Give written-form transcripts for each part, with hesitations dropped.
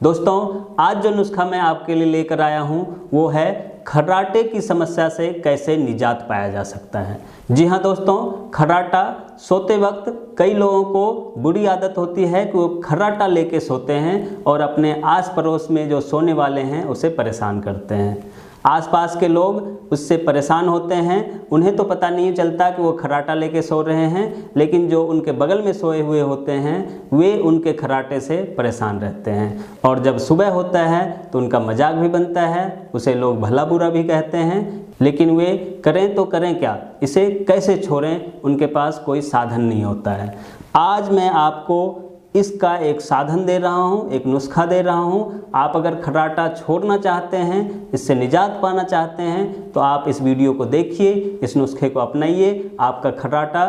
दोस्तों आज जो नुस्खा मैं आपके लिए लेकर आया हूँ वो है खर्राटे की समस्या से कैसे निजात पाया जा सकता है। जी हाँ दोस्तों, खर्राटा सोते वक्त कई लोगों को बुरी आदत होती है कि वो खर्राटा लेके सोते हैं और अपने आस पड़ोस में जो सोने वाले हैं उसे परेशान करते हैं। आसपास के लोग उससे परेशान होते हैं, उन्हें तो पता नहीं चलता कि वो खर्राटा लेके सो रहे हैं, लेकिन जो उनके बगल में सोए हुए होते हैं वे उनके खर्राटे से परेशान रहते हैं। और जब सुबह होता है तो उनका मजाक भी बनता है, उसे लोग भला बुरा भी कहते हैं, लेकिन वे करें तो करें क्या, इसे कैसे छोड़ें, उनके पास कोई साधन नहीं होता है। आज मैं आपको इसका एक साधन दे रहा हूँ, एक नुस्खा दे रहा हूँ। आप अगर खर्राटा छोड़ना चाहते हैं, इससे निजात पाना चाहते हैं तो आप इस वीडियो को देखिए, इस नुस्खे को अपनाइए, आपका खर्राटा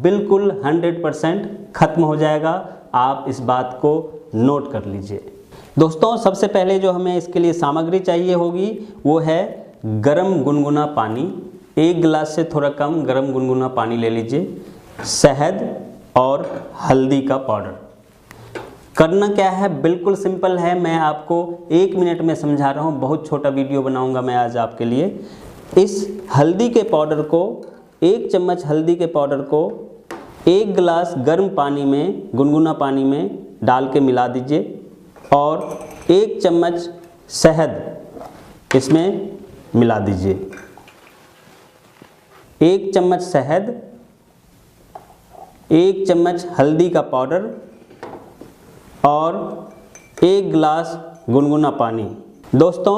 बिल्कुल 100% ख़त्म हो जाएगा। आप इस बात को नोट कर लीजिए। दोस्तों सबसे पहले जो हमें इसके लिए सामग्री चाहिए होगी वो है गरम गुनगुना पानी। 1 गिलास से थोड़ा कम गरम गुनगुना पानी ले लीजिए, शहद और हल्दी का पाउडर। करना क्या है, बिल्कुल सिंपल है, मैं आपको 1 मिनट में समझा रहा हूँ, बहुत छोटा वीडियो बनाऊंगा मैं आज आपके लिए। इस हल्दी के पाउडर को, 1 चम्मच हल्दी के पाउडर को 1 गिलास गर्म पानी में, गुनगुना पानी में डाल के मिला दीजिए और 1 चम्मच शहद इसमें मिला दीजिए। 1 चम्मच शहद, 1 चम्मच हल्दी का पाउडर और 1 गिलास गुनगुना पानी। दोस्तों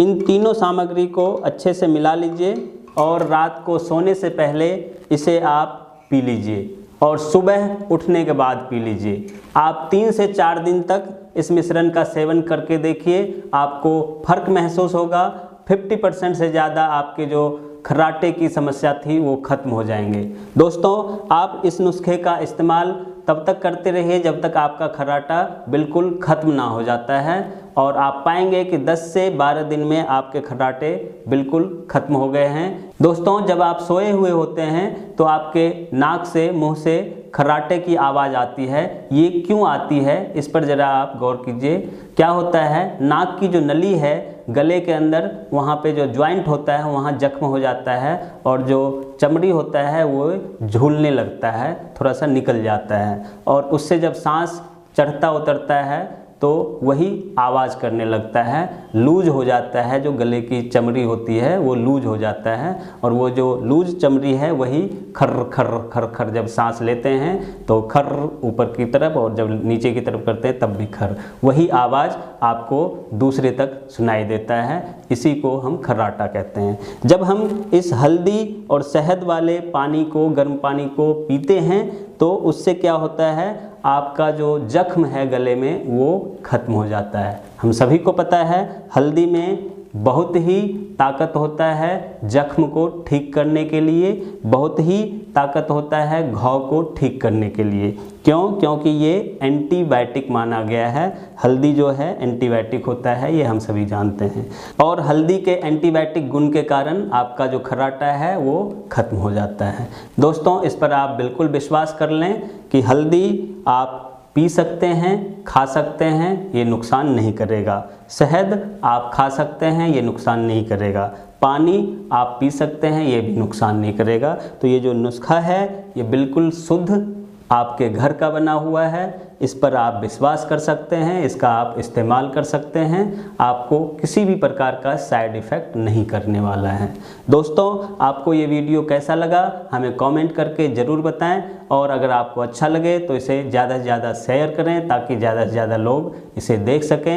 इन तीनों सामग्री को अच्छे से मिला लीजिए और रात को सोने से पहले इसे आप पी लीजिए और सुबह उठने के बाद पी लीजिए। आप 3 से 4 दिन तक इस मिश्रण का सेवन करके देखिए, आपको फ़र्क महसूस होगा। 50% से ज़्यादा आपके जो खर्राटे की समस्या थी वो ख़त्म हो जाएंगे। दोस्तों आप इस नुस्खे का इस्तेमाल तब तक करते रहिए जब तक आपका खर्राटा बिल्कुल ख़त्म ना हो जाता है और आप पाएंगे कि 10 से 12 दिन में आपके खर्राटे बिल्कुल ख़त्म हो गए हैं। दोस्तों जब आप सोए हुए होते हैं तो आपके नाक से, मुंह से खर्राटे की आवाज़ आती है। ये क्यों आती है इस पर ज़रा आप गौर कीजिए। क्या होता है, नाक की जो नली है गले के अंदर, वहाँ पे जो जॉइंट होता है वहाँ जख्म हो जाता है और जो चमड़ी होता है वो झूलने लगता है, थोड़ा सा निकल जाता है और उससे जब सांस चढ़ता उतरता है तो वही आवाज़ करने लगता है, लूज हो जाता है। जो गले की चमड़ी होती है वो लूज हो जाता है और वो जो लूज चमड़ी है वही खर्र खर्र खर्र खर्र, जब सांस लेते हैं तो खर्र ऊपर की तरफ और जब नीचे की तरफ करते हैं तब भी खर्र, वही आवाज़ आपको दूसरे तक सुनाई देता है। इसी को हम खर्राटा कहते हैं। जब हम इस हल्दी और शहद वाले पानी को, गर्म पानी को पीते हैं तो उससे क्या होता है, आपका जो जख्म है गले में वो ख़त्म हो जाता है। हम सभी को पता है हल्दी में बहुत ही ताकत होता है जख्म को ठीक करने के लिए, बहुत ही ताकत होता है घाव को ठीक करने के लिए। क्यों? क्योंकि ये एंटीबायोटिक माना गया है। हल्दी जो है एंटीबायोटिक होता है, ये हम सभी जानते हैं और हल्दी के एंटीबायोटिक गुण के कारण आपका जो खर्राटा है वो ख़त्म हो जाता है। दोस्तों इस पर आप बिल्कुल विश्वास कर लें कि हल्दी आप पी सकते हैं, खा सकते हैं, ये नुकसान नहीं करेगा। शहद आप खा सकते हैं, ये नुकसान नहीं करेगा। पानी आप पी सकते हैं, ये भी नुकसान नहीं करेगा। तो ये जो नुस्खा है ये बिल्कुल शुद्ध आपके घर का बना हुआ है, इस पर आप विश्वास कर सकते हैं, इसका आप इस्तेमाल कर सकते हैं, आपको किसी भी प्रकार का साइड इफ़ेक्ट नहीं करने वाला है। दोस्तों आपको ये वीडियो कैसा लगा हमें कमेंट करके ज़रूर बताएं और अगर आपको अच्छा लगे तो इसे ज़्यादा से ज़्यादा शेयर करें ताकि ज़्यादा से ज़्यादा लोग इसे देख सकें।